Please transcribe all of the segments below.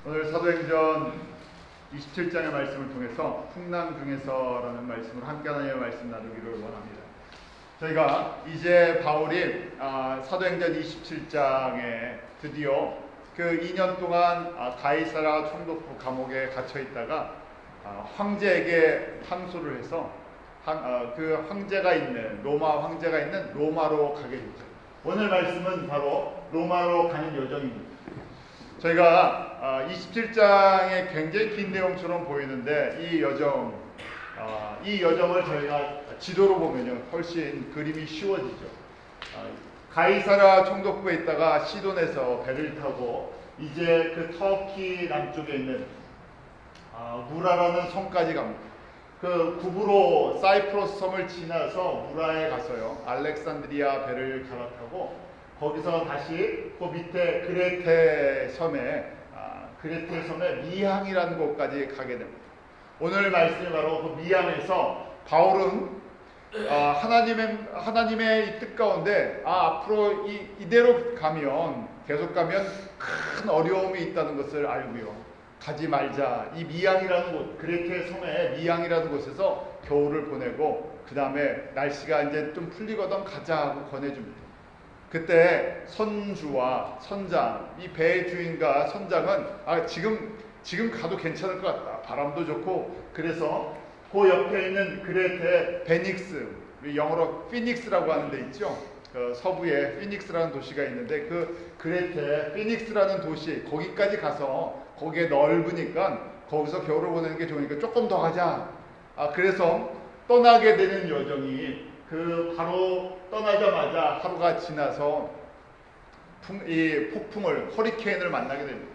오늘 사도행전 27장의 말씀을 통해서 풍랑 중에서라는 말씀을 함께 하나님의 말씀 나누기를 원합니다. 저희가 이제 바울이 사도행전 27장에 드디어 그 2년 동안 가이사라 총독부 감옥에 갇혀 있다가 황제에게 항소를 해서 그 황제가 있는 로마 황제가 있는 로마로 가게 되죠. 오늘 말씀은 바로 로마로 가는 여정입니다. 저희가 27장에 굉장히 긴 내용처럼 보이는데 이 여정을 저희가 지도로 보면요 훨씬 그림이 쉬워지죠. 가이사라 총독부에 있다가 시돈에서 배를 타고 이제 그 터키 남쪽에 있는 무라라는 섬까지 갑니다. 그 구브로 사이프러스 섬을 지나서 무라에 갔어요. 알렉산드리아 배를 갈아타고 거기서 다시 그 밑에 그레테 섬에 미항이라는 곳까지 가게 됩니다. 오늘 말씀이 바로 그 미항에서 바울은 하나님의 이 뜻 가운데 앞으로 이대로 가면 계속 가면 큰 어려움이 있다는 것을 알고요. 가지 말자. 이 미항이라는 곳, 그레테 섬의 미항이라는 곳에서 겨울을 보내고 그 다음에 날씨가 이제 좀 풀리거든 가자 하고 권해줍니다. 그때 선주와 선장, 이 배의 주인과 선장은 지금 가도 괜찮을 것 같다. 바람도 좋고 그래서 그 옆에 있는 그레테 베닉스, 영어로 피닉스라고 하는 데 있죠. 그 서부에 피닉스라는 도시가 있는데 그 그레테 피닉스라는 도시 거기까지 가서 거기에 넓으니까 거기서 겨울을 보내는 게 좋으니까 조금 더 가자. 그래서 떠나게 되는 여정이 바로 떠나자마자 하루가 지나서 이 폭풍을 허리케인을 만나게 됩니다.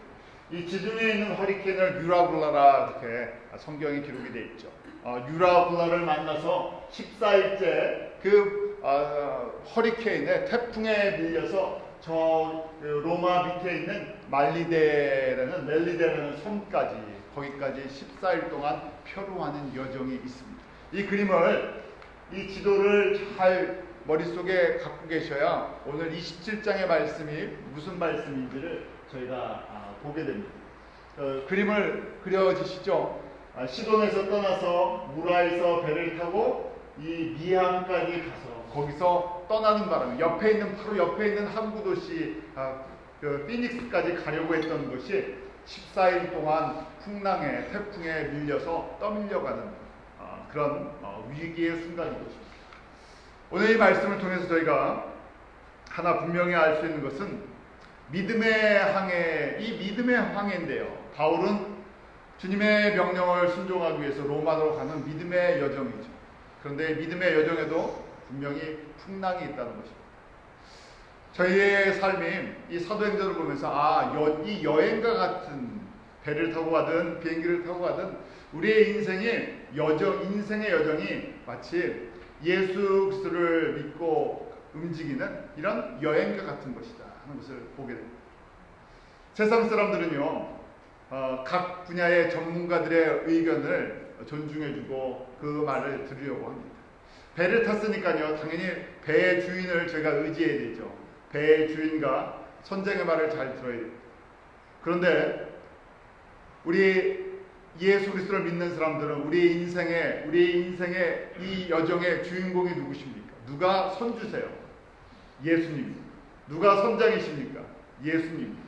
이 지중해에 있는 허리케인을 유라굴라라 이렇게 성경에 기록이 되어 있죠. 유라굴라를 만나서 14일째 허리케인의 태풍에 밀려서 로마 밑에 있는 멜리데라는 섬까지 거기까지 14일 동안 표류하는 여정이 있습니다. 이 지도를 잘 머릿속에 갖고 계셔야 오늘 27장의 말씀이 무슨 말씀인지를 저희가 보게 됩니다. 그림을 그려지시죠? 시돈에서 떠나서 무라에서 배를 타고 이 미항까지 가서 거기서 떠나는 바람에 바로 옆에 있는 항구 도시 피닉스까지 가려고 했던 것이 14일 동안 태풍에 밀려서 떠밀려가는 그런 위기의 순간인 것입니다. 오늘 이 말씀을 통해서 저희가 하나 분명히 알 수 있는 것은 믿음의 항해인데요. 바울은 주님의 명령을 순종하기 위해서 로마로 가는 믿음의 여정이죠. 그런데 믿음의 여정에도 분명히 풍랑이 있다는 것입니다. 저희의 삶이 이 사도행전을 보면서 이 여행과 같은 배를 타고 가든 비행기를 타고 가든 우리의 인생의 여정이 마치 예수 그리스도를 믿고 움직이는 이런 여행과 같은 것이다 하는 것을 보게 됩니다. 세상 사람들은요 각 분야의 전문가들의 의견을 존중해주고 그 말을 들으려고 합니다. 배를 탔으니까요 당연히 배의 주인을 제가 의지해야 되죠. 배의 주인과 선장의 말을 잘 들어야 됩니다. 그런데 우리 예수 그리스도를 믿는 사람들은 우리 인생의 이 여정의 주인공이 누구십니까? 누가 선주세요? 예수님입니다. 누가 선장이십니까? 예수님입니다.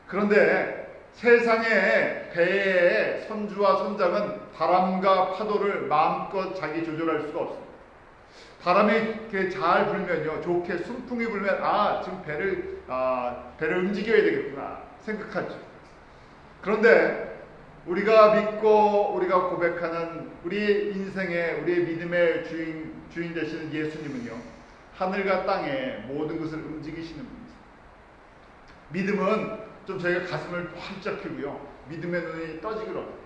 그런데 세상의 배의 선주와 선장은 바람과 파도를 마음껏 자기 조절할 수가 없습니다. 바람이 이렇게 잘 불면요, 좋게 순풍이 불면 지금 배를 움직여야 되겠구나 생각하죠. 그런데 우리가 믿고 우리가 고백하는 우리의 믿음의 주인 되시는 예수님은요 하늘과 땅에 모든 것을 움직이시는 분이세요. 믿음은 좀 저희가 가슴을 활짝 펴고요 믿음의 눈이 떠지기로 합니다.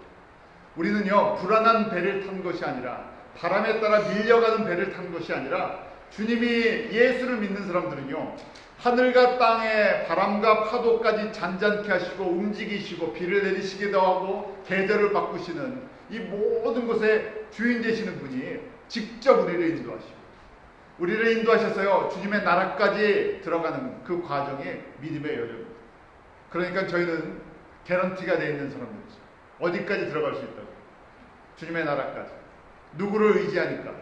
우리는요 불안한 배를 탄 것이 아니라 바람에 따라 밀려가는 배를 탄 것이 아니라 주님이 예수를 믿는 사람들은요 하늘과 땅에 바람과 파도까지 잔잔케 하시고 움직이시고 비를 내리시기도 하고 계절을 바꾸시는 이 모든 것에 주인 되시는 분이 직접 우리를 인도하셔서요 주님의 나라까지 들어가는 그 과정이 믿음의 여정입니다. 그러니까 저희는 개런티가 되어 있는 사람들이죠. 어디까지 들어갈 수 있다고? 주님의 나라까지. 누구를 의지하니까?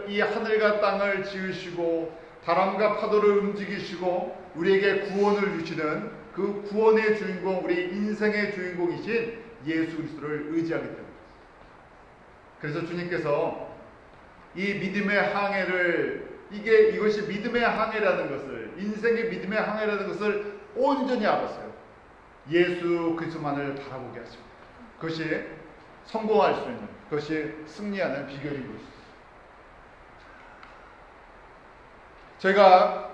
이 하늘과 땅을 지으시고 바람과 파도를 움직이시고 우리에게 구원을 주시는 그 구원의 주인공, 우리 인생의 주인공이신 예수 그리스도를 의지하기 때문에. 그래서 주님께서 이 믿음의 항해를, 이것이 믿음의 항해라는 것을, 인생의 믿음의 항해라는 것을 온전히 알았어요. 예수 그리스도만을 바라보게 하십니다. 그것이 성공할 수 있는, 그것이 승리하는 비결인 것입니다. 저희가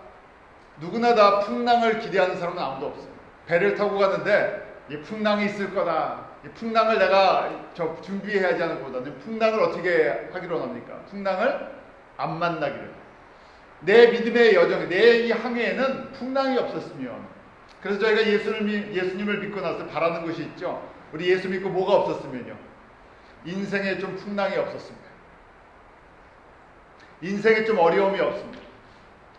누구나 다 풍랑을 기대하는 사람은 아무도 없어요. 배를 타고 가는데 이 풍랑이 있을 거다. 이 풍랑을 내가 준비해야지 하는 것보다는 풍랑을 어떻게 하기로 합니까? 풍랑을 안 만나기를. 내 믿음의 여정, 내 이 항해에는 풍랑이 없었으면. 그래서 저희가 예수님을 믿고 나서 바라는 것이 있죠. 우리 예수 믿고 뭐가 없었으면요? 인생에 좀 풍랑이 없었습니다. 인생에 좀 어려움이 없습니다.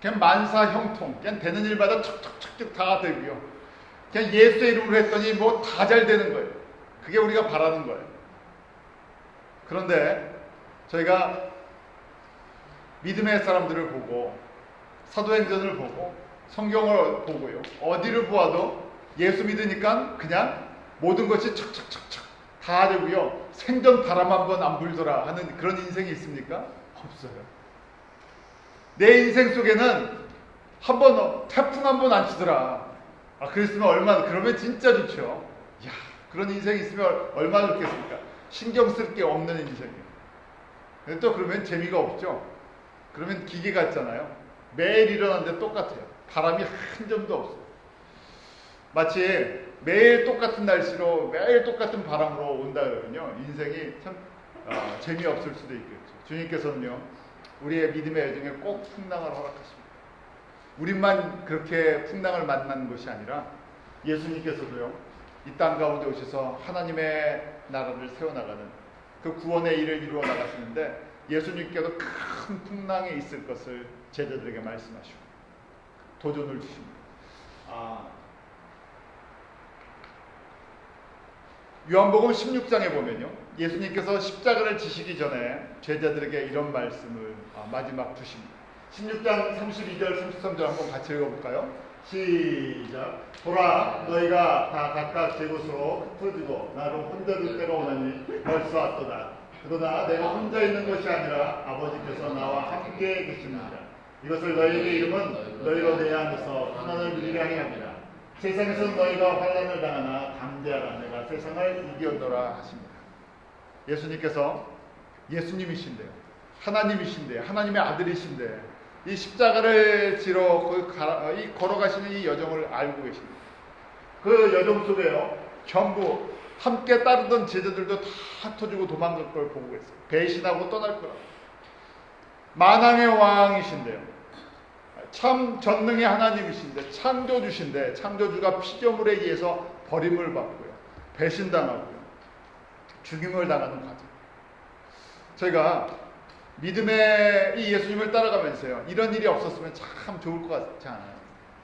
그냥 만사형통, 그냥 되는 일마다 척척척척 다 되고요. 그냥 예수의 이름으로 했더니 뭐 다 잘 되는 거예요. 그게 우리가 바라는 거예요. 그런데 저희가 믿음의 사람들을 보고 사도행전을 보고 성경을 보고요. 어디를 보아도 예수 믿으니까 그냥 모든 것이 척척척척 다 되고요. 생전 바람 한 번 안 불더라 하는 그런 인생이 있습니까? 없어요. 내 인생 속에는 태풍 한 번 안 치더라. 그랬으면 그러면 진짜 좋죠. 이야, 그런 인생이 있으면 얼마나 좋겠습니까? 신경 쓸 게 없는 인생이에요. 근데 또 그러면 재미가 없죠. 그러면 기계 같잖아요. 매일 일어나는데 똑같아요. 바람이 한 점도 없어요. 마치 매일 똑같은 날씨로 매일 똑같은 바람으로 온다 그러면요, 인생이 참 재미없을 수도 있겠죠. 주님께서는요, 우리의 믿음의 여정에 꼭 풍랑을 허락하십니다. 우리만 그렇게 풍랑을 만나는 것이 아니라 예수님께서도요, 이 땅 가운데 오셔서 하나님의 나라를 세워나가는 그 구원의 일을 이루어 나가시는데, 예수님께도 큰 풍랑이 있을 것을 제자들에게 말씀하시고 도전을 주십니다. 요한복음 16장에 보면요, 예수님께서 십자가를 지시기 전에 제자들에게 이런 말씀을 마지막 주십니다. 16장 32절 33절 한번 같이 읽어볼까요? 시작. 보라, 너희가 다 각각 제 곳으로 흩어지고 나로 혼자 둘 때가 오나니 벌써 왔도다. 그러나 내가 혼자 있는 것이 아니라 아버지께서 나와 함께 계십니다. 이것을 너희에게 이름은 너희로 내 안에서 하나를 누리게 하려 함이라. 세상에서는 너희가 환난을 당하나 담대하라, 내가 세상을 이겨노라 하십니다. 예수님께서 예수님이신데요, 하나님이신데요, 하나님의 아들이신데 이 십자가를 지러 걸어가시는 이 여정을 알고 계십니다. 그 여정 속에요, 전부 함께 따르던 제자들도 다 흩어지고 도망갈 걸 보고 있어요. 배신하고 떠날 거라고. 만왕의 왕이신데요, 참 전능의 하나님이신데, 창조주신데, 창조주가 피조물에 의해서 버림을 받고요, 배신당하고요, 죽임을 당하는 과정. 저희가 믿음의 이 예수님을 따라가면서요, 이런 일이 없었으면 참 좋을 것 같지 않아요?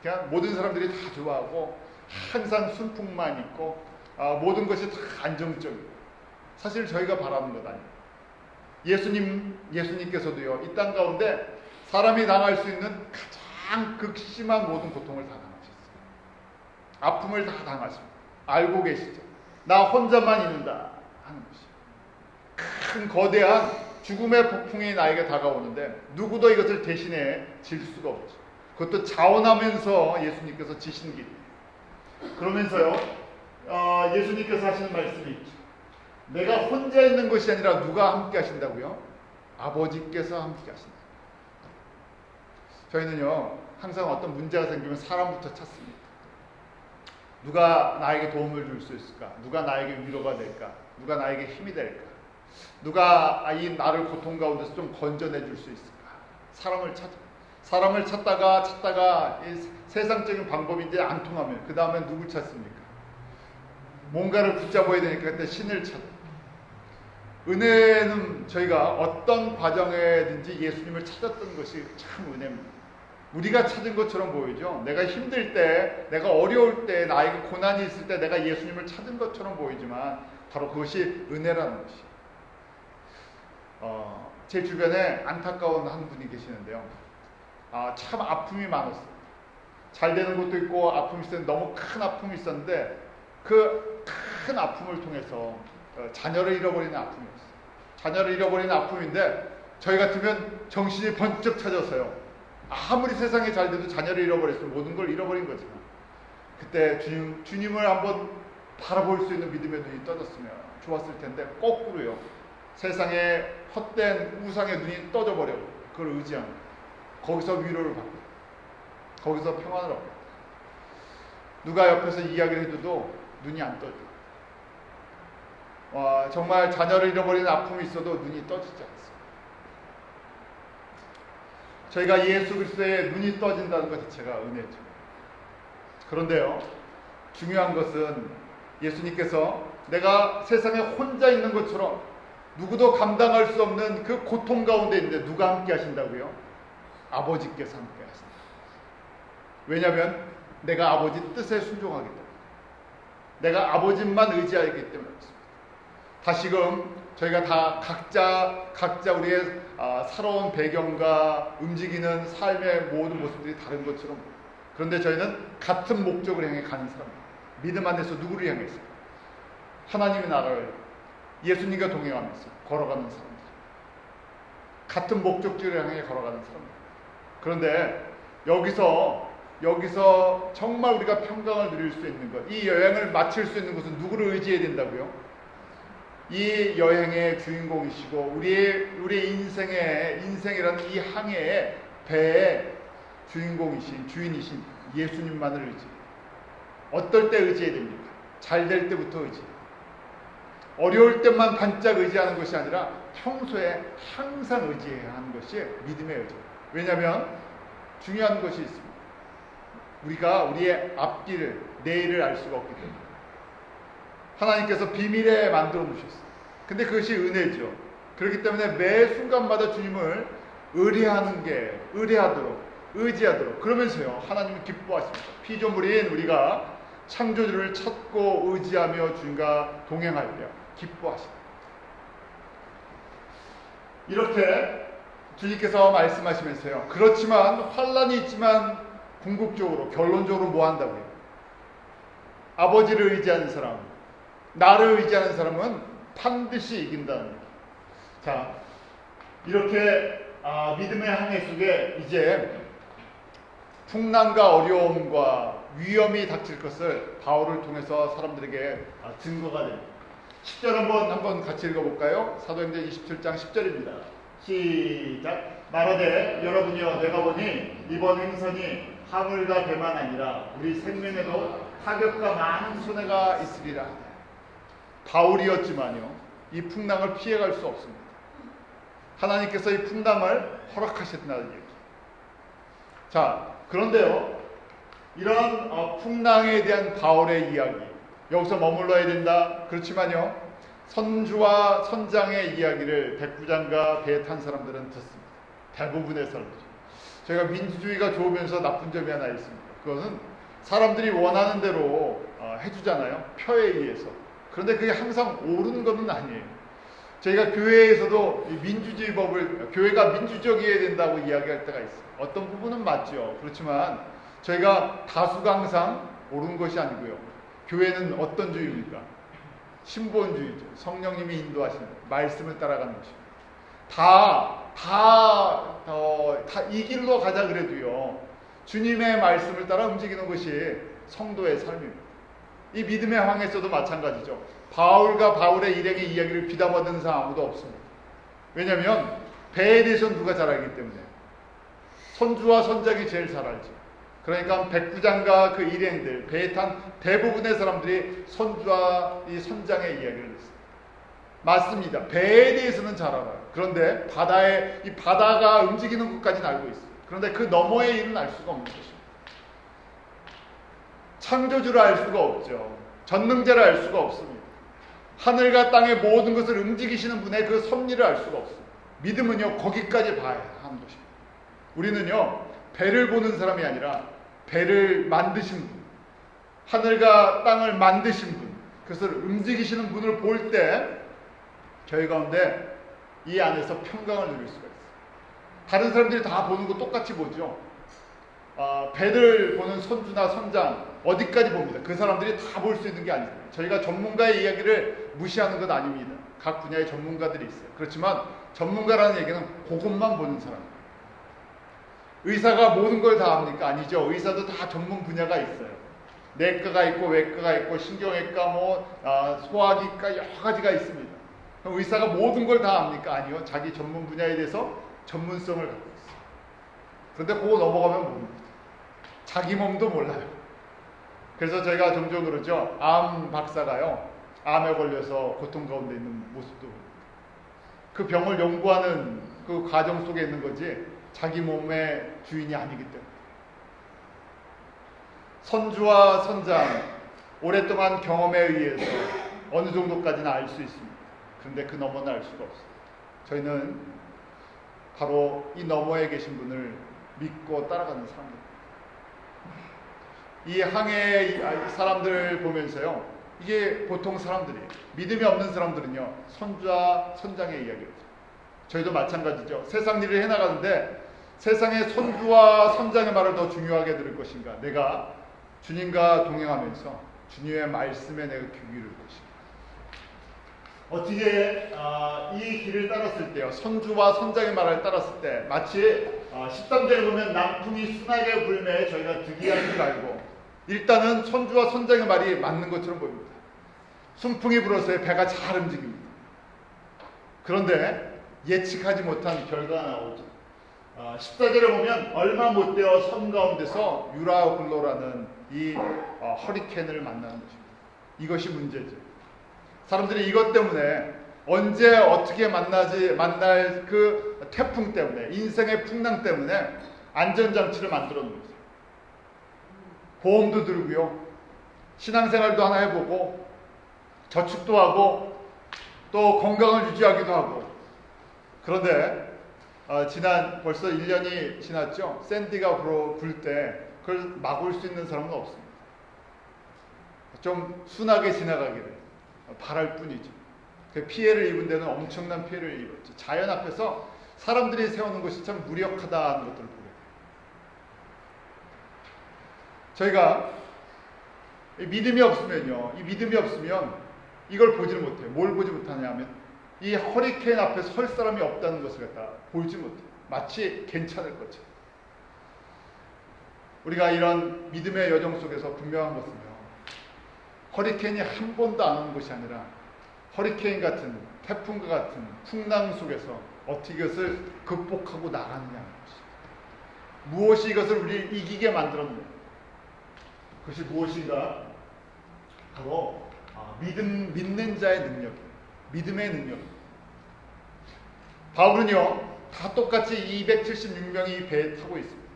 그냥 모든 사람들이 다 좋아하고 항상 순풍만 있고 모든 것이 다 안정적이고. 사실 저희가 바라는 것 아니에요. 예수님께서도요, 이 땅 가운데 사람이 당할 수 있는 가장 극심한 모든 고통을 다 당하셨어요. 아픔을 다 당하십니다. 알고 계시죠? 나 혼자만 있는다 하는 것이. 큰 거대한 죽음의 폭풍이 나에게 다가오는데 누구도 이것을 대신해 질 수가 없죠. 그것도 자원하면서 예수님께서 지신 길이에요. 그러면서요, 예수님께서 하시는 말씀이 있죠. 내가 혼자 있는 것이 아니라 누가 함께 하신다고요? 아버지께서 함께 하신다. 저희는요, 항상 어떤 문제가 생기면 사람부터 찾습니다. 누가 나에게 도움을 줄 수 있을까? 누가 나에게 위로가 될까? 누가 나에게 힘이 될까? 누가 이 나를 고통 가운데서 좀 건져내 줄 수 있을까? 사람을 찾다가 이 세상적인 방법이 이제 안 통하면 그 다음에 누굴 찾습니까? 뭔가를 붙잡아야 되니까 그때 신을 찾아요. 은혜는 저희가 어떤 과정에든지 예수님을 찾았던 것이 참 은혜입니다. 우리가 찾은 것처럼 보이죠. 내가 힘들 때, 내가 어려울 때, 나에게 고난이 있을 때 내가 예수님을 찾은 것처럼 보이지만 바로 그것이 은혜라는 것이. 제 주변에 안타까운 한 분이 계시는데요. 참 아픔이 많았어요. 잘 되는 것도 있고 아픔이 있었는데 너무 큰 아픔이 있었는데 그 큰 아픔을 통해서 자녀를 잃어버리는 아픔이었어요. 자녀를 잃어버리는 아픔인데 저희 같으면 정신이 번쩍 차져서요. 아무리 세상에 잘 돼도 자녀를 잃어버렸으면 모든 걸 잃어버린 거지만 그때 주님을 한번 바라볼 수 있는 믿음의 눈이 떠졌으면 좋았을 텐데 거꾸로요. 세상에 헛된 우상의 눈이 떠져버려 그걸 의지하는 거기서 위로를 받고 거기서 평안을 얻고 누가 옆에서 이야기를 해줘도 눈이 안 떠져. 정말 자녀를 잃어버리는 아픔이 있어도 눈이 떠지지 않습니다. 저희가 예수 그리스도의 눈이 떠진다는 것 자체가 은혜죠. 그런데요, 중요한 것은 예수님께서 내가 세상에 혼자 있는 것처럼 누구도 감당할 수 없는 그 고통 가운데 있는데 누가 함께 하신다고요? 아버지께서 함께 하신다. 왜냐하면 내가 아버지 뜻에 순종하기 때문에, 내가 아버지만 의지하기 때문에 그렇습니다. 다시금 저희가 다 각자 우리의 살아온 배경과 움직이는 삶의 모든 모습들이 다른 것처럼, 그런데 저희는 같은 목적을 향해 가는 사람입니다. 믿음 안에서 누구를 향해서? 하나님의 나라를 예수님과 동행하면서 걸어가는 사람들, 같은 목적지를 향해 걸어가는 사람들. 그런데 여기서 정말 우리가 평강을 누릴 수 있는 것, 이 여행을 마칠 수 있는 것은 누구를 의지해야 된다고요? 이 여행의 주인공이시고 우리의 인생이라는 이 항해의 배의 주인이신 예수님만을 의지해요. 어떨 때 의지해야 됩니까? 잘 될 때부터 의지해요. 어려울 때만 반짝 의지하는 것이 아니라 평소에 항상 의지해야 하는 것이 믿음의 의지예요. 왜냐하면 중요한 것이 있습니다. 우리가 우리의 앞길을, 내일을 알 수가 없기 때문에 하나님께서 비밀에 만들어 놓으셨어요. 근데 그것이 은혜죠. 그렇기 때문에 매 순간마다 주님을 의지하도록 그러면서요, 하나님은 기뻐하십니다. 피조물인 우리가 창조주를 찾고 의지하며 주님과 동행할 때 기뻐하십니다. 이렇게 주님께서 말씀하시면서요, 그렇지만 환난이 있지만 궁극적으로 결론적으로 뭐 한다고요? 아버지를 의지하는 사람, 나를 의지하는 사람은 반드시 이긴다는 얘기. 자, 이렇게 믿음의 항해 속에 이제 풍랑과 어려움과 위험이 닥칠 것을 바울을 통해서 사람들에게 증거가 됩니다. 10절 한번 같이 읽어볼까요? 사도행전 27장 10절입니다. 시작. 말하되 여러분이여 내가 보니 이번 행선이 하물과 배만 아니라 우리 생명에도 타격과 많은 손해가 있으리라. 바울이었지만요, 이 풍랑을 피해갈 수 없습니다. 하나님께서 이 풍랑을 허락하셨다는 얘기. 자, 그런데요, 이런 풍랑에 대한 바울의 이야기, 여기서 머물러야 된다. 그렇지만요, 선주와 선장의 이야기를 백부장과 배에 탄 사람들은 듣습니다. 대부분의 사람들. 저희가 민주주의가 좋으면서 나쁜 점이 하나 있습니다. 그것은 사람들이 원하는 대로 해주잖아요. 표에 의해서. 그런데 그게 항상 옳은 것은 아니에요. 저희가 교회에서도 민주주의 법을, 교회가 민주적이어야 된다고 이야기할 때가 있어요. 어떤 부분은 맞죠. 그렇지만 저희가 다수가 항상 옳은 것이 아니고요. 교회는 어떤 주의입니까? 신본주의죠. 성령님이 인도하시는 말씀을 따라가는 것입니다. 다 이 길로 가자 그래도요, 주님의 말씀을 따라 움직이는 것이 성도의 삶입니다. 이 믿음의 항해에서도 마찬가지죠. 바울과 바울의 일행의 이야기를 비담아듣는 사람 아무도 없습니다. 왜냐하면 배에 대해서는 누가 잘 알기 때문에 선주와 선장이 제일 잘 알죠. 그러니까 백부장과 그 일행들, 배에 탄 대부분의 사람들이 선주와 이 선장의 이야기를 했습니다. 맞습니다. 배에 대해서는 잘 알아요. 그런데 이 바다가 움직이는 것까지는 알고 있어요. 그런데 그 너머의 일은 알 수가 없는 것입니다. 창조주를 알 수가 없죠. 전능자를 알 수가 없습니다. 하늘과 땅의 모든 것을 움직이시는 분의 그 섭리를 알 수가 없습니다. 믿음은요, 거기까지 봐야 하는 것입니다. 우리는요, 배를 보는 사람이 아니라 배를 만드신 분, 하늘과 땅을 만드신 분, 그것을 움직이시는 분을 볼 때 저희 가운데 이 안에서 평강을 누릴 수가 있어요. 다른 사람들이 다 보는 거 똑같이 보죠. 배를 보는 선주나 선장 어디까지 봅니다. 그 사람들이 다 볼 수 있는 게 아니에요. 저희가 전문가의 이야기를 무시하는 건 아닙니다. 각 분야의 전문가들이 있어요. 그렇지만 전문가라는 얘기는 그것만 보는 사람. 의사가 모든 걸 다 합니까? 아니죠. 의사도 다 전문 분야가 있어요. 내과가 있고 외과가 있고 신경외과, 소화기과 여러 가지가 있습니다. 그럼 의사가 모든 걸 다 합니까? 아니요. 자기 전문 분야에 대해서 전문성을 갖고 있어요. 그런데 그거 넘어가면 뭡니까? 자기 몸도 몰라요. 그래서 저희가 종종 그러죠. 암 박사가요. 암에 걸려서 고통 가운데 있는 모습도 그 병을 연구하는 그 과정 속에 있는 거지 자기 몸의 주인이 아니기 때문에. 선주와 선장 오랫동안 경험에 의해서 어느 정도까지는 알 수 있습니다. 그런데 그 너머는 알 수가 없어요. 저희는 바로 이 너머에 계신 분을 믿고 따라가는 사람들. 이 항해 사람들을 보면서요. 이게 보통 사람들이에요. 믿음이 없는 사람들은요. 선주와 선장의 이야기예요. 저희도 마찬가지죠. 세상 일을 해나가는데 세상의 선주와 선장의 말을 더 중요하게 들을 것인가? 내가 주님과 동행하면서 주님의 말씀에 내가 귀 기울일 것인가? 어떻게 이 길을 따랐을 때요. 선주와 선장의 말을 따랐을 때 마치 13절에 보면 남풍이 순하게 불매 저희가 득이할 줄 알고 일단은 선주와 선장의 말이 맞는 것처럼 보입니다. 순풍이 불어서 배가 잘 움직입니다. 그런데 예측하지 못한 결과가 나오죠. 14절에 보면 얼마 못 되어 섬 가운데서 유라굴로라는 이 허리케인을 만나는 것입니다. 이것이 문제죠. 사람들이 이것 때문에 언제 어떻게 만날 그 태풍 때문에 인생의 풍랑 때문에 안전장치를 만들어 놓은 거죠. 보험도 들고요. 신앙생활도 하나 해보고 저축도 하고 또 건강을 유지하기도 하고 그런데 지난 벌써 1년이 지났죠. 샌디가 불 때 그걸 막을 수 있는 사람은 없습니다. 좀 순하게 지나가기를 바랄 뿐이죠. 그 피해를 입은 데는 엄청난 피해를 입었죠. 자연 앞에서 사람들이 세우는 것이 참 무력하다는 것들을 보게 돼요. 저희가 믿음이 없으면요. 이 믿음이 없으면 이걸 보지를 못해요. 뭘 보지 못하냐면 이 허리케인 앞에 설 사람이 없다는 것을 갖다 보지 못해요. 마치 괜찮을 것처럼. 우리가 이런 믿음의 여정 속에서 분명한 것은요. 허리케인이 한 번도 안 오는 것이 아니라 허리케인 같은 태풍과 같은 풍랑 속에서 어떻게 이것을 극복하고 나가느냐는 것입니다. 무엇이 이것을 우리 이기게 만들었느냐. 그것이 무엇인가? 바로 믿는 자의 능력이에요. 믿음의 능력. 바울은요, 다 똑같이 276명이 배에 타고 있습니다.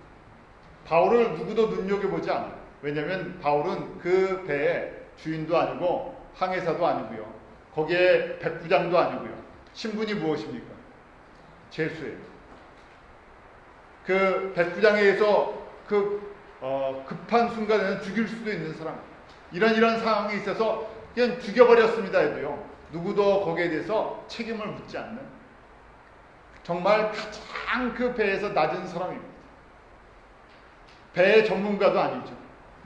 바울을 누구도 눈여겨보지 않아요. 왜냐하면 바울은 그 배의 주인도 아니고 항해사도 아니고요. 거기에 백부장도 아니고요. 신분이 무엇입니까? 죄수예요. 그 백부장에 의해서 급한 순간에는 죽일 수도 있는 사람. 이런 상황이 있어서 그냥 죽여버렸습니다 해도요. 누구도 거기에 대해서 책임을 묻지 않는 정말 가장 그 배에서 낮은 사람입니다. 배의 전문가도 아니죠.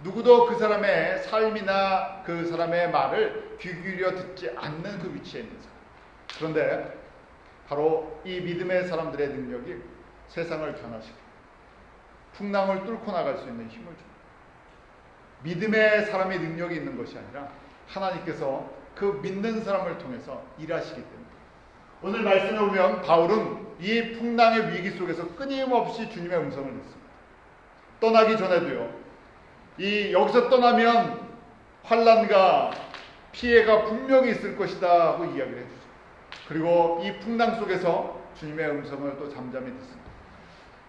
누구도 그 사람의 삶이나 그 사람의 말을 귀 기울여 듣지 않는 그 위치에 있는 사람. 그런데 바로 이 믿음의 사람들의 능력이 세상을 변화시키고 풍랑을 뚫고 나갈 수 있는 힘을 줍니다. 믿음의 사람의 능력이 있는 것이 아니라 하나님께서 그 믿는 사람을 통해서 일하시기 때문에 오늘 말씀에 보면 바울은 이 풍랑의 위기 속에서 끊임없이 주님의 음성을 듣습니다. 떠나기 전에도요. 여기서 떠나면 환난과 피해가 분명히 있을 것이다 하고 이야기를 해주죠. 그리고 이 풍랑 속에서 주님의 음성을 또 잠잠히 듣습니다.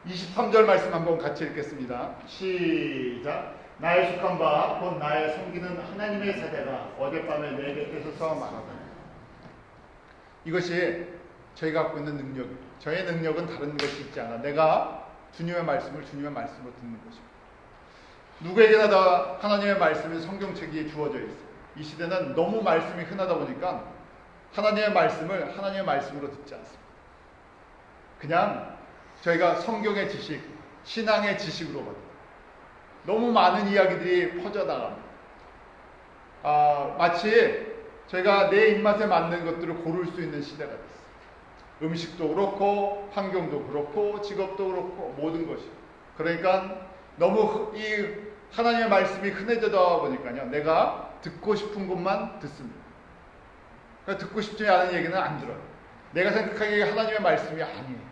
23절 말씀 한번 같이 읽겠습니다. 시작. 나의 속한 바 곧 나의 섬기는 하나님의 세대가 어젯밤에 내 곁에서 서서 말하더니. 이것이 저희가 갖고 있는 능력입니다. 저의 능력은 다른 것이 있지 않아. 내가 주님의 말씀을 주님의 말씀으로 듣는 것입니다. 누구에게나 다 하나님의 말씀이 성경책이 주어져 있어요. 이 시대는 너무 말씀이 흔하다 보니까 하나님의 말씀을 하나님의 말씀으로 듣지 않습니다. 그냥 저희가 성경의 지식, 신앙의 지식으로 받아요. 너무 많은 이야기들이 퍼져나갑니다. 마치 저희가 내 입맛에 맞는 것들을 고를 수 있는 시대가 됐어요. 음식도 그렇고 환경도 그렇고 직업도 그렇고 모든 것이. 그러니까 너무 이 하나님의 말씀이 흔해져다 보니까요, 내가 듣고 싶은 것만 듣습니다. 그러니까 듣고 싶지 않은 얘기는 안 들어요. 내가 생각하기에 하나님의 말씀이 아니에요.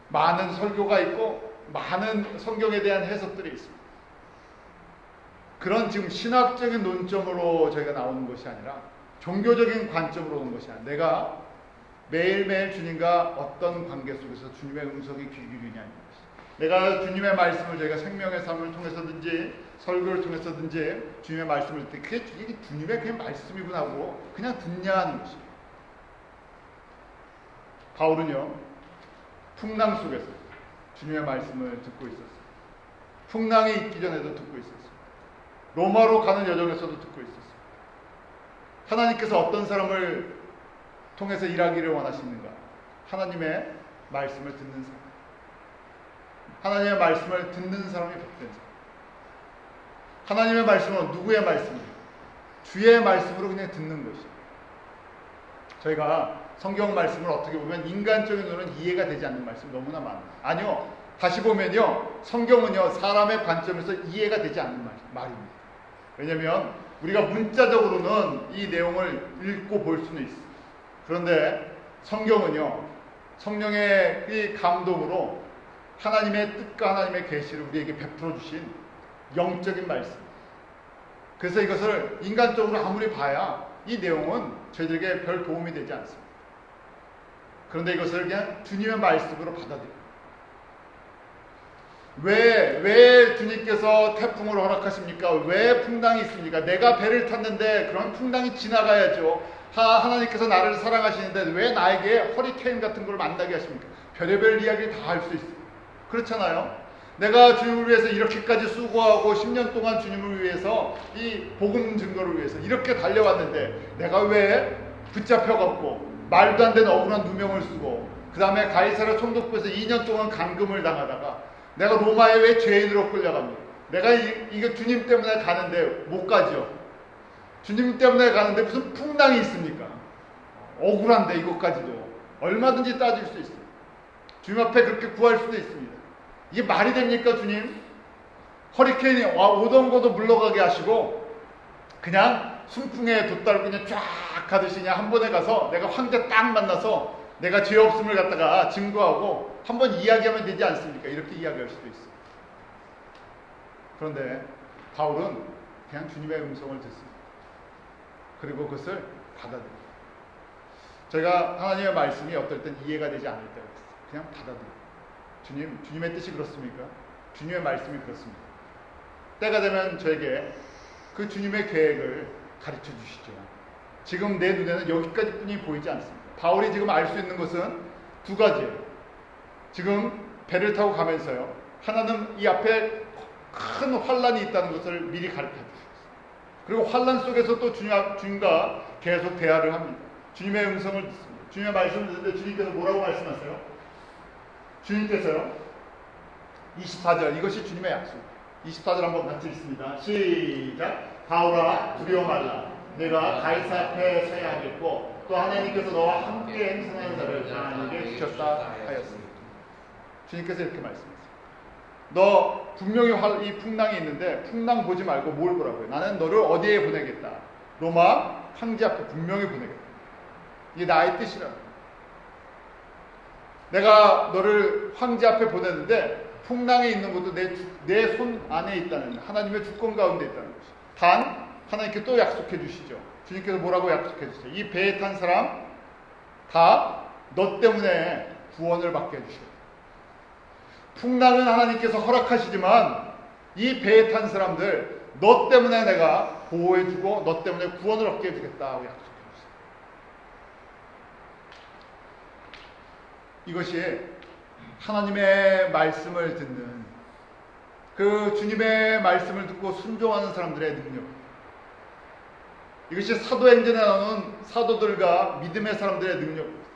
많은 설교가 있고 많은 성경에 대한 해석들이 있습니다. 그런 지금 신학적인 논점으로 저희가 나오는 것이 아니라 종교적인 관점으로 오는 것이 아니라 내가 매일매일 주님과 어떤 관계 속에서 주님의 음성이 귀 기울이냐는 것이. 내가 주님의 말씀을 저희가 생명의 삶을 통해서든지 설교를 통해서든지 주님의 말씀을 듣때 그게 주님의 그냥 말씀이구나 하고 그냥 듣냐 하는 것이. 바울은요, 풍랑 속에서 주님의 말씀을 듣고 있었어요. 풍랑이 있기 전에도 듣고 있었어요. 로마로 가는 여정에서도 듣고 있었어요. 하나님께서 어떤 사람을 통해서 일하기를 원하시는가? 하나님의 말씀을 듣는 사람. 하나님의 말씀을 듣는 사람이 복된 사람. 하나님의 말씀은 누구의 말씀입니까? 주의 말씀으로 그냥 듣는 것이죠. 저희가 성경 말씀을 어떻게 보면 인간적인 눈은 이해가 되지 않는 말씀이 너무나 많아요. 아니요. 다시 보면요. 성경은요. 사람의 관점에서 이해가 되지 않는 말입니다. 왜냐하면 우리가 문자적으로는 이 내용을 읽고 볼 수는 있어요. 그런데 성경은요. 성령의 이 감동으로 하나님의 뜻과 하나님의 계시를 우리에게 베풀어 주신 영적인 말씀. 그래서 이것을 인간적으로 아무리 봐야 이 내용은 저희들에게 별 도움이 되지 않습니다. 그런데 이것을 그냥 주님의 말씀으로 받아들여요. 왜 주님께서 태풍을 허락하십니까? 왜 풍랑이 있습니까? 내가 배를 탔는데 그런 풍랑이 지나가야죠. 하나님께서 나를 사랑하시는데 왜 나에게 허리케인 같은 걸 만나게 하십니까? 별의별 이야기를 다 할 수 있어요. 그렇잖아요. 내가 주님을 위해서 이렇게까지 수고하고 10년 동안 주님을 위해서 이 복음 증거를 위해서 이렇게 달려왔는데 내가 왜 붙잡혀갖고 말도 안 되는 억울한 누명을 쓰고 그 다음에 가이사랴 총독부에서 2년 동안 감금을 당하다가 내가 로마에 왜 죄인으로 끌려갑니까? 내가 이거 주님 때문에 가는데 못 가죠. 주님 때문에 가는데 무슨 풍랑이 있습니까? 억울한데 이것까지도 얼마든지 따질 수 있어요. 주님 앞에 그렇게 구할 수도 있습니다. 이게 말이 됩니까, 주님? 허리케인이 오던 곳도 물러가게 하시고 그냥 순풍에 돛달 그냥 쫙 가듯이 그냥 한 번에 가서 내가 황제 딱 만나서 내가 죄 없음을 갖다가 증거하고 한번 이야기하면 되지 않습니까? 이렇게 이야기할 수도 있어요. 그런데 바울은 그냥 주님의 음성을 듣습니다. 그리고 그것을 받아들여요. 제가 하나님의 말씀이 어떨 땐 이해가 되지 않을 때가 있어요. 그냥 받아들여요. 주님의 뜻이 그렇습니까? 주님의 말씀이 그렇습니다. 때가 되면 저에게 그 주님의 계획을 가르쳐 주시죠. 지금 내 눈에는 여기까지뿐이 보이지 않습니다. 바울이 지금 알 수 있는 것은 두 가지예요. 지금 배를 타고 가면서요. 하나는 이 앞에 큰 환란이 있다는 것을 미리 가르쳐 주셨어요. 그리고 환란 속에서 또 주님과 계속 대화를 합니다. 주님의 음성을 듣습니다. 주님의 말씀을 듣는데 주님께서 뭐라고 말씀하세요? 주님께서요. 24절 이것이 주님의 약속. 24절 한번 같이 읽습니다. 시작. 바울아 두려워 말라. 내가 가이사 앞에 서야 하겠고 또 하나님께서 너와 함께 행성하는 자를 나에게 주셨다 하였습니다. 주님께서 이렇게 말씀하세요. 너 분명히 이 풍랑이 있는데 풍랑 보지 말고 뭘 보라고요? 나는 너를 어디에 보내겠다. 로마 황제 앞에 분명히 보내겠다. 이게 나의 뜻이라고. 내가 너를 황제 앞에 보냈는데 풍랑에 있는 것도 내 손 안에 있다는 하나님의 주권 가운데 있다는 것이. 단 하나님께 또 약속해 주시죠. 주님께서 뭐라고 약속해 주시죠? 이 배에 탄 사람 다 너 때문에 구원을 받게 해주시고 풍랑은 하나님께서 허락하시지만 이 배에 탄 사람들 너 때문에 내가 보호해주고 너 때문에 구원을 얻게 해주겠다고 약속해 주셨어요. 이것이 하나님의 말씀을 듣는, 그 주님의 말씀을 듣고 순종하는 사람들의 능력, 이것이 사도행전에 나오는 사도들과 믿음의 사람들의 능력입니다.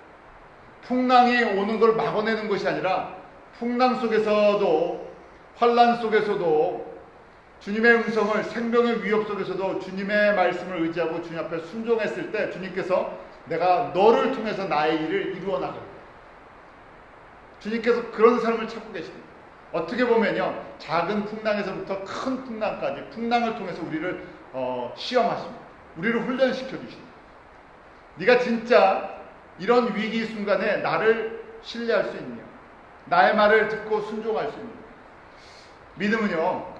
풍랑이 오는 걸 막아내는 것이 아니라 풍랑 속에서도, 환란 속에서도 주님의 음성을, 생명의 위협 속에서도 주님의 말씀을 의지하고 주님 앞에 순종했을 때 주님께서 내가 너를 통해서 나의 일을 이루어 나가겠다. 주님께서 그런 삶을 찾고 계십니다. 어떻게 보면요, 작은 풍랑에서부터 큰 풍랑까지 풍랑을 통해서 우리를 시험하십니다. 우리를 훈련시켜 주십니다. 네가 진짜 이런 위기 순간에 나를 신뢰할 수 있느냐, 나의 말을 듣고 순종할 수 있느냐. 믿음은요,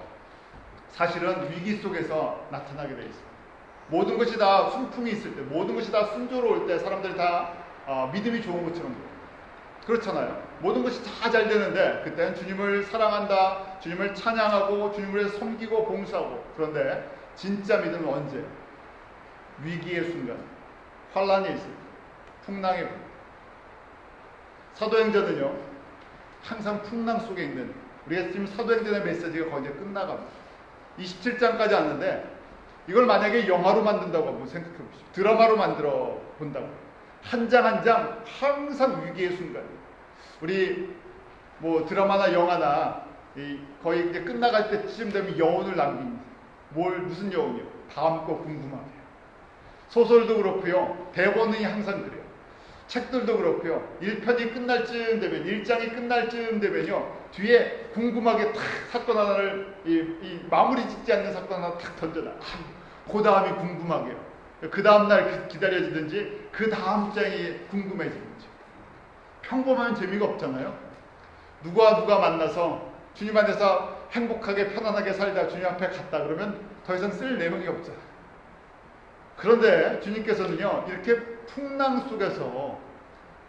사실은 위기 속에서 나타나게 되어 있습니다. 모든 것이 다 순풍이 있을 때, 모든 것이 다 순조로울 때 사람들이 다 믿음이 좋은 것처럼 돼요. 그렇잖아요. 모든 것이 다 잘 되는데 그때는 주님을 사랑한다, 주님을 찬양하고 주님을 섬기고 봉사하고. 그런데 진짜 믿음은 언제? 위기의 순간, 환란이 있을 때, 풍랑의 분. 사도행전은요, 항상 풍랑 속에 있는, 우리가 지금 사도행전의 메시지가 거의 이제 끝나갑니다. 27장까지 왔는데 이걸 만약에 영화로 만든다고 한번 생각해 보십시오. 드라마로 만들어 본다고. 한 장 한 장 항상 위기의 순간이에요. 우리 뭐 드라마나 영화나 거의 이제 끝나갈 때쯤 되면 여운을 남깁니다. 무슨 여운이요? 다음 거 궁금하게. 소설도 그렇고요, 대본이 항상 그래요. 책들도 그렇고요, 1편이 끝날 쯤 되면, 1장이 끝날 쯤 되면요, 뒤에 궁금하게 탁 사건 하나를 마무리 짓지 않는 사건 하나 탁 던져놔. 그 다음이 궁금하게요. 그 다음날 기다려지든지 그 다음 장이 궁금해지든지. 평범하면 재미가 없잖아요. 누가 만나서 주님 안에서 행복하게 편안하게 살다 주님 앞에 갔다 그러면 더 이상 쓸 내용이 없잖아요. 그런데 주님께서는요, 이렇게 풍랑 속에서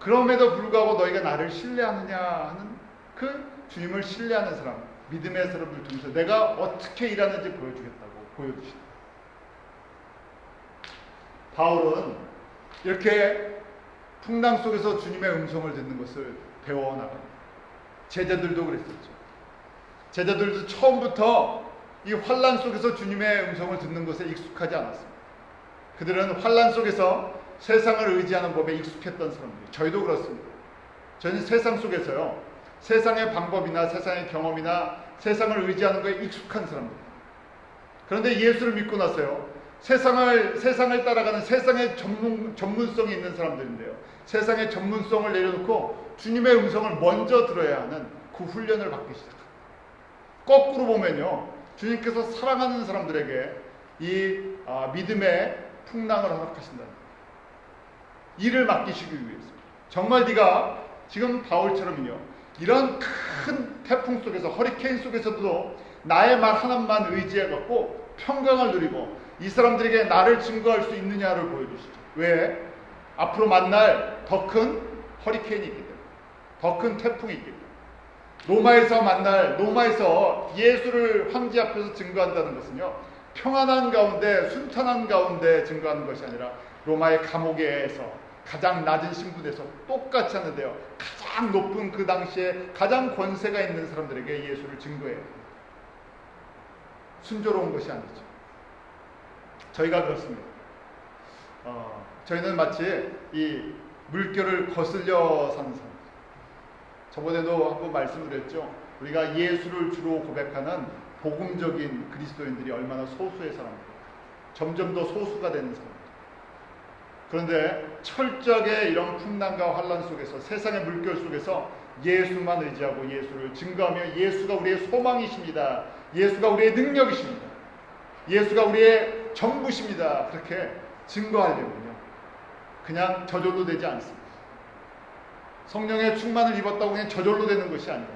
그럼에도 불구하고 너희가 나를 신뢰하느냐 하는 그 주님을 신뢰하는 사람, 믿음의 사람을 통해서 내가 어떻게 일하는지 보여주겠다고 보여주시다. 바울은 이렇게 풍랑 속에서 주님의 음성을 듣는 것을 배워나갑니다. 제자들도 그랬었죠. 제자들도 처음부터 이 환란 속에서 주님의 음성을 듣는 것에 익숙하지 않았습니다. 그들은 환란 속에서 세상을 의지하는 법에 익숙했던 사람들이에요. 저희도 그렇습니다. 저희는 세상 속에서요, 세상의 방법이나 세상의 경험이나 세상을 의지하는 거에 익숙한 사람들이에요. 그런데 예수를 믿고 나서요, 세상을 따라가는 세상의 전문성이 있는 사람들인데요, 세상의 전문성을 내려놓고 주님의 음성을 먼저 들어야 하는 그 훈련을 받기 시작합니다. 거꾸로 보면요, 주님께서 사랑하는 사람들에게 이 믿음의 풍랑을 허락하신다는 거예요. 일을 맡기시기 위해서. 정말 네가 지금 바울처럼요, 이런 큰 태풍 속에서, 허리케인 속에서도 나의 말 하나만 의지해갖고 평강을 누리고 이 사람들에게 나를 증거할 수 있느냐를 보여주시죠. 왜? 앞으로 만날 더 큰 허리케인이 있기 때문에, 더 큰 태풍이 있기 때문에. 로마에서 예수를 황제 앞에서 증거한다는 것은요, 평안한 가운데, 순탄한 가운데 증거하는 것이 아니라 로마의 감옥에서 가장 낮은 신분에서 똑같이 하는데요, 가장 높은 그 당시에 가장 권세가 있는 사람들에게 예수를 증거해요. 순조로운 것이 아니죠. 저희가 그렇습니다. 저희는 마치 이 물결을 거슬려 사는 사람. 저번에도 한번 말씀드렸죠. 우리가 예수를 주로 고백하는 복음적인 그리스도인들이 얼마나 소수의 사람들, 점점 더 소수가 되는 사람들. 그런데 철저하게 이런 풍랑과 환란 속에서, 세상의 물결 속에서 예수만 의지하고 예수를 증거하며 예수가 우리의 소망이십니다, 예수가 우리의 능력이십니다, 예수가 우리의 전부십니다, 그렇게 증거하려면요, 그냥 저절로 되지 않습니다. 성령의 충만을 입었다고 그냥 저절로 되는 것이 아니라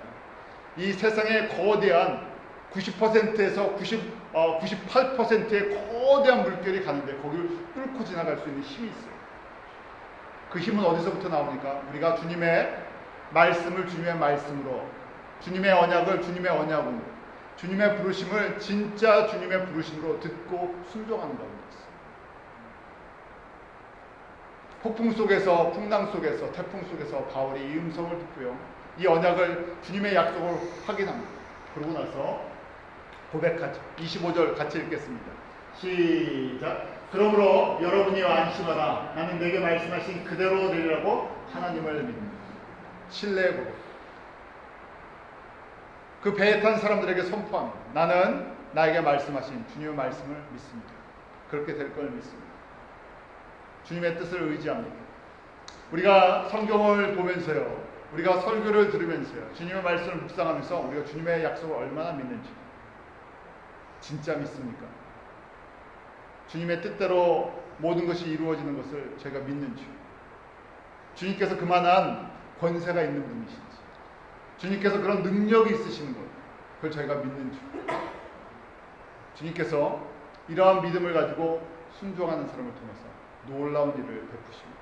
이 세상의 거대한 90%에서 98%의 거대한 물결이 가는데 거기를 뚫고 지나갈 수 있는 힘이 있어요. 그 힘은 어디서부터 나옵니까? 우리가 주님의 말씀을 주님의 말씀으로, 주님의 언약을 주님의 언약으로, 주님의 부르심을 진짜 주님의 부르심으로 듣고 순종한다는 것입니다. 폭풍 속에서, 풍랑 속에서, 태풍 속에서 바울이 이 음성을 듣고요, 이 언약을 주님의 약속을 확인합니다. 그러고 나서 고백하죠. 25절 같이 읽겠습니다. 시작. 그러므로 여러분이 안심하라. 나는 내게 말씀하신 그대로 되리라고 하나님을 믿습니다. 신뢰의 고백. 그 배에 탄 사람들에게 선포합니다. 나는 나에게 말씀하신 주님의 말씀을 믿습니다. 그렇게 될 걸 믿습니다. 주님의 뜻을 의지합니다. 우리가 성경을 보면서요, 우리가 설교를 들으면서요, 주님의 말씀을 묵상하면서 우리가 주님의 약속을 얼마나 믿는지, 진짜 믿습니까? 주님의 뜻대로 모든 것이 이루어지는 것을 제가 믿는지, 주님께서 그만한 권세가 있는 분이신지, 주님께서 그런 능력이 있으신 것, 그걸 저희가 믿는지, 주님께서 이러한 믿음을 가지고 순종하는 사람을 통해서 놀라운 일을 베푸십니다.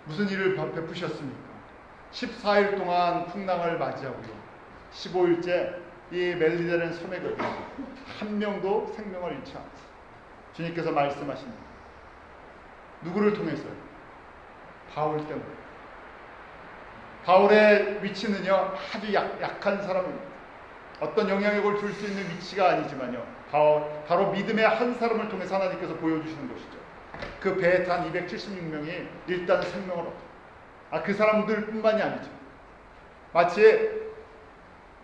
무슨 일을 베푸셨습니까? 14일 동안 풍랑을 맞이하고요, 15일째 이 멜리데라는 섬에 거기 한 명도 생명을 잃지 않았어요. 주님께서 말씀하십니다. 누구를 통해서요? 바울 때문에. 바울의 위치는요, 아주 약한 사람입니다. 어떤 영향력을 줄 수 있는 위치가 아니지만요, 바로 믿음의 한 사람을 통해서 하나님께서 보여주시는 것이죠. 그 배에 탄 276명이 일단 생명을 얻고, 그 사람들 뿐만이 아니죠. 마치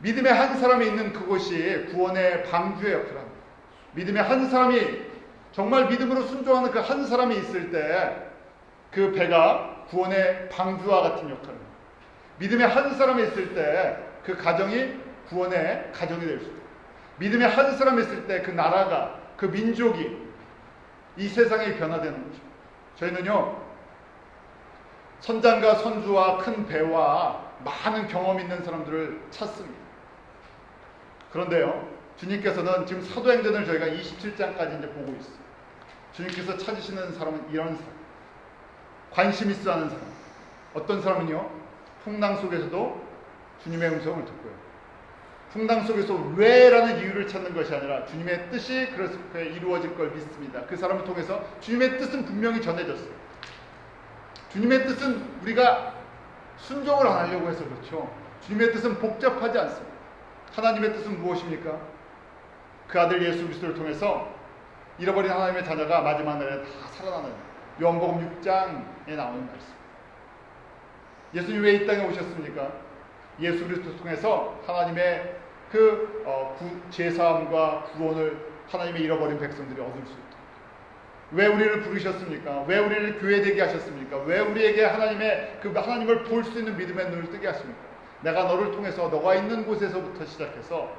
믿음의 한 사람이 있는 그곳이 구원의 방주의 역할을 합니다. 믿음의 한 사람이, 정말 믿음으로 순종하는 그 한 사람이 있을 때 그 배가 구원의 방주와 같은 역할을 합니다. 믿음의 한 사람이 있을 때 그 가정이 구원의 가정이 될 수 있다. 믿음의 한 사람이 있을 때 그 나라가, 그 민족이, 이 세상이 변화되는 거죠. 저희는요, 선장과 선주와 큰 배와 많은 경험 있는 사람들을 찾습니다. 그런데요, 주님께서는 지금 사도행전을 저희가 27장까지 이제 보고 있어요. 주님께서 찾으시는 사람은 이런 사람, 관심 있어 하는 사람. 어떤 사람은요, 풍랑 속에서도 주님의 음성을 듣고요, 풍랑 속에서 왜라는 이유를 찾는 것이 아니라 주님의 뜻이 그렇게 이루어질 걸 믿습니다. 그 사람을 통해서 주님의 뜻은 분명히 전해졌어요. 주님의 뜻은 우리가 순종을 안 하려고 해서 그렇죠. 주님의 뜻은 복잡하지 않습니다. 하나님의 뜻은 무엇입니까? 그 아들 예수 그리스도를 통해서 잃어버린 하나님의 자녀가 마지막 날에 다 살아나는, 요한복음 6장에 나오는 말씀. 예수님 왜 이 땅에 오셨습니까? 예수 그리스도를 통해서 하나님의 그 제사함과 구원을 하나님의 잃어버린 백성들이 얻을 수 있도록. 왜 우리를 부르셨습니까? 왜 우리를 교회되게 하셨습니까? 왜 우리에게 하나님을 볼 수 있는 믿음의 눈을 뜨게 하십니까? 내가 너를 통해서 너가 있는 곳에서부터 시작해서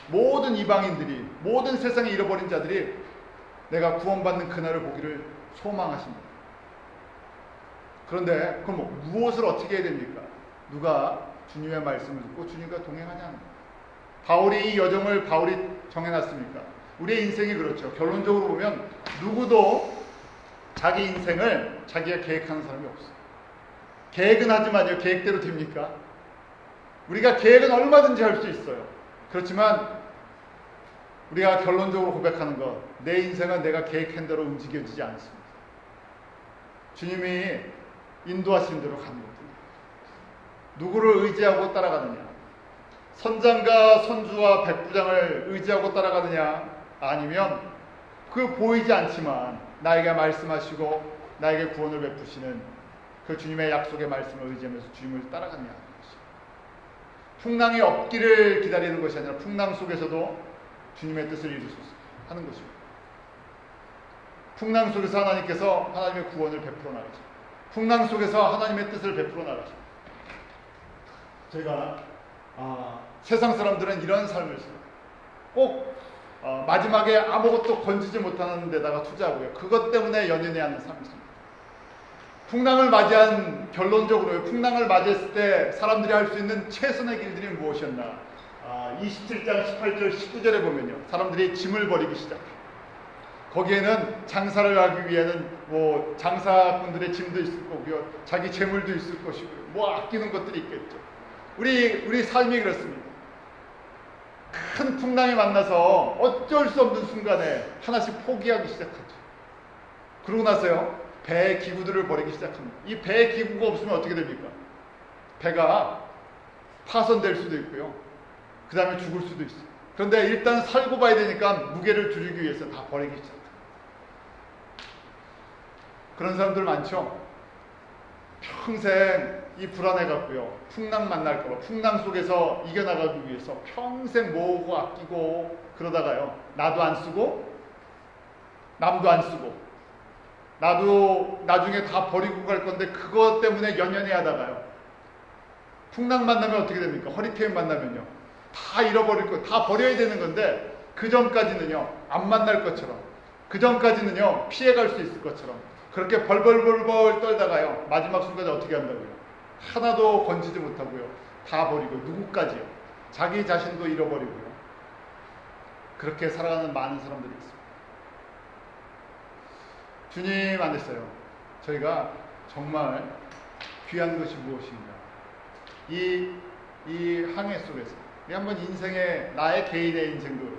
모든 이방인들이, 모든 세상에 잃어버린 자들이 내가 구원받는 그날을 보기를 소망하십니다. 그런데 그럼 무엇을 어떻게 해야 됩니까? 누가 주님의 말씀을 듣고 주님과 동행하냐는 거예요. 바울이 이 여정을 정해놨습니까? 우리의 인생이 그렇죠. 결론적으로 보면 누구도 자기 인생을 자기가 계획하는 사람이 없어요. 계획은 하지만요, 계획대로 됩니까? 우리가 계획은 얼마든지 할 수 있어요. 그렇지만 우리가 결론적으로 고백하는 것, 내 인생은 내가 계획한 대로 움직여지지 않습니다. 주님이 인도하신 대로 가는 겁니다. 누구를 의지하고 따라가느냐? 선장과 선주와 백부장을 의지하고 따라가느냐? 아니면 그 보이지 않지만 나에게 말씀하시고 나에게 구원을 베푸시는 그 주님의 약속의 말씀을 의지하면서 주님을 따라가느냐 하는 것입니다. 풍랑이 없기를 기다리는 것이 아니라 풍랑 속에서도 주님의 뜻을 이루소서 하는 것입니다. 풍랑 속에서 하나님께서 하나님의 구원을 베풀어 나가십니다. 풍랑 속에서 하나님의 뜻을 베풀어 나가십니다. 제가 세상 사람들은 이런 삶을 살아요. 꼭 마지막에 아무것도 건지지 못하는 데다가 투자하고요, 그것 때문에 연연해 하는 삶입니다. 풍랑을 맞이한, 결론적으로 풍랑을 맞이했을 때 사람들이 할 수 있는 최선의 길들이 무엇이었나? 27장 18절 19절에 보면요, 사람들이 짐을 버리기 시작해요. 거기에는 장사를 하기 위해는 장사꾼들의 짐도 있을 거고요, 자기 재물도 있을 것이고요, 아끼는 것들이 있겠죠. 우리 삶이 그렇습니다. 큰 풍랑이 만나서 어쩔 수 없는 순간에 하나씩 포기하기 시작하죠. 그러고 나서요, 배의 기구들을 버리기 시작합니다. 이 배의 기구가 없으면 어떻게 됩니까? 배가 파손될 수도 있고요. 그 다음에 죽을 수도 있어요. 그런데 일단 살고 봐야 되니까 무게를 줄이기 위해서 다 버리기 시작해요. 그런 사람들 많죠? 평생 이 불안해갖고요. 풍랑 만날까봐 풍랑 속에서 이겨나가기 위해서 평생 모으고 아끼고 그러다가요. 나도 안 쓰고 남도 안 쓰고 나도 나중에 다 버리고 갈 건데 그것 때문에 연연해 하다가요. 풍랑 만나면 어떻게 됩니까? 허리케인 만나면요. 다 잃어버릴 거, 다 버려야 되는 건데 그 전까지는요. 안 만날 것처럼 그 전까지는요. 피해갈 수 있을 것처럼 그렇게 벌벌벌벌 떨다가요. 마지막 순간에 어떻게 한다고요? 하나도 건지지 못하고요. 다 버리고 누구까지요? 자기 자신도 잃어버리고요. 그렇게 살아가는 많은 사람들이 있습니다. 주님 안에서요. 저희가 정말 귀한 것이 무엇인가? 이 항해 속에서 한번 인생의 나의 개인의 인생도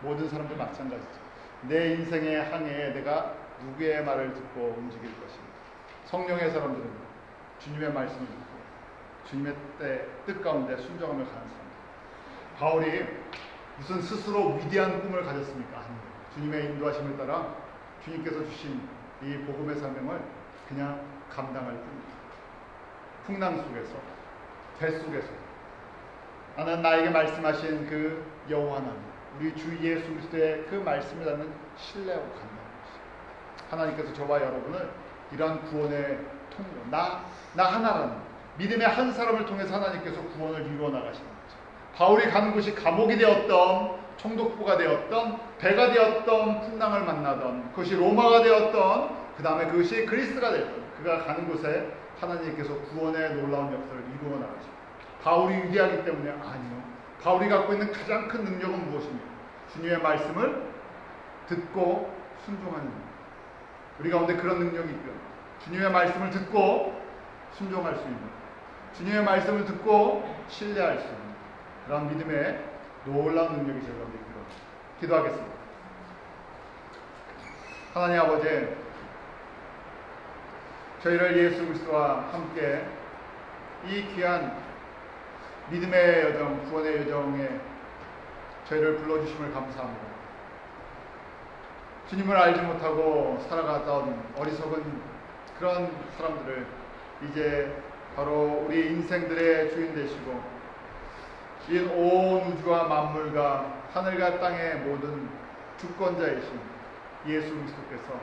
모든 사람들 마찬가지죠. 내 인생의 항해에 내가 누구의 말을 듣고 움직일 것인가? 성령의 사람들은 주님의 말씀을 듣고 주님의 뜻 가운데 순종하며 가는 사람들. 바울이 무슨 스스로 위대한 꿈을 가졌습니까? 아니요. 주님의 인도하심을 따라 주님께서 주신 이 복음의 사명을 그냥 감당할 뿐입니다. 풍랑 속에서, 배 속에서 나는 나에게 말씀하신 그 여호와 하나님, 우리 주 예수 그리스도의 그 말씀을 나는 신뢰하고 간다는 것입니다. 하나님께서 저와 여러분을 이러한 구원의 통로, 나 하나라는 믿음의 한 사람을 통해서 하나님께서 구원을 이루어 나가시는 거죠. 바울이 가는 곳이 감옥이 되었던, 총독부가 되었던, 배가 되었던, 풍랑을 만나던, 그것이 로마가 되었던, 그 다음에 그것이 그리스가 되었던, 그가 가는 곳에 하나님께서 구원의 놀라운 역사를 이루어 나가십니다. 바울이 위대하기 때문에 아니요. 바울이 갖고 있는 가장 큰 능력은 무엇입니까? 주님의 말씀을 듣고 순종하는 것. 우리 가운데 그런 능력이 있고요. 주님의 말씀을 듣고 순종할 수 있는, 주님의 말씀을 듣고 신뢰할 수 있는 그런 믿음의 놀라운 능력이 저희 가운데 있기를 기도하겠습니다. 하나님 아버지, 저희를 예수 그리스도와 함께 이 귀한 믿음의 여정, 구원의 여정에 저희를 불러주심을 감사합니다. 주님을 알지 못하고 살아가던 어리석은 그런 사람들을 이제 바로 우리 인생들의 주인 되시고 이 온 우주와 만물과 하늘과 땅의 모든 주권자이신 예수 그리스도께서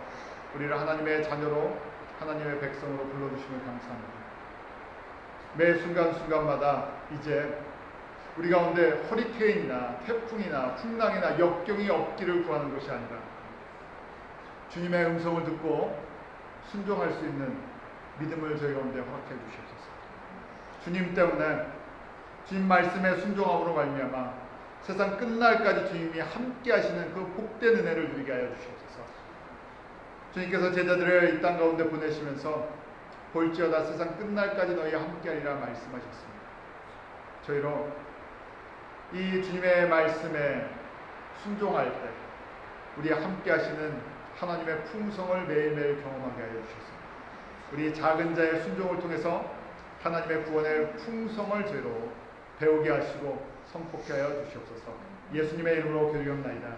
우리를 하나님의 자녀로 하나님의 백성으로 불러주심을 감사합니다. 매 순간순간마다 이제 우리 가운데 허리케인이나 태풍이나 풍랑이나 역경이 없기를 구하는 것이 아니라 주님의 음성을 듣고 순종할 수 있는 믿음을 저희 가운데 허락해 주시옵소서. 주님 때문에 주님 말씀에 순종함으로 말미암아 세상 끝날까지 주님이 함께 하시는 그 복된 은혜를 누리게 하여 주시옵소서. 주님께서 제자들을 이 땅 가운데 보내시면서 볼지어다 세상 끝날까지 너희와 함께하리라 말씀하셨습니다. 저희로 이 주님의 말씀에 순종할 때 우리 함께 하시는 하나님의 풍성을 매일매일 경험하게 하여 주셨습니다. 우리 작은 자의 순종을 통해서 하나님의 구원의 풍성을 저희로 배우게 하시고 선포케 하여 주시옵소서. 예수님의 이름으로 기도합나이다.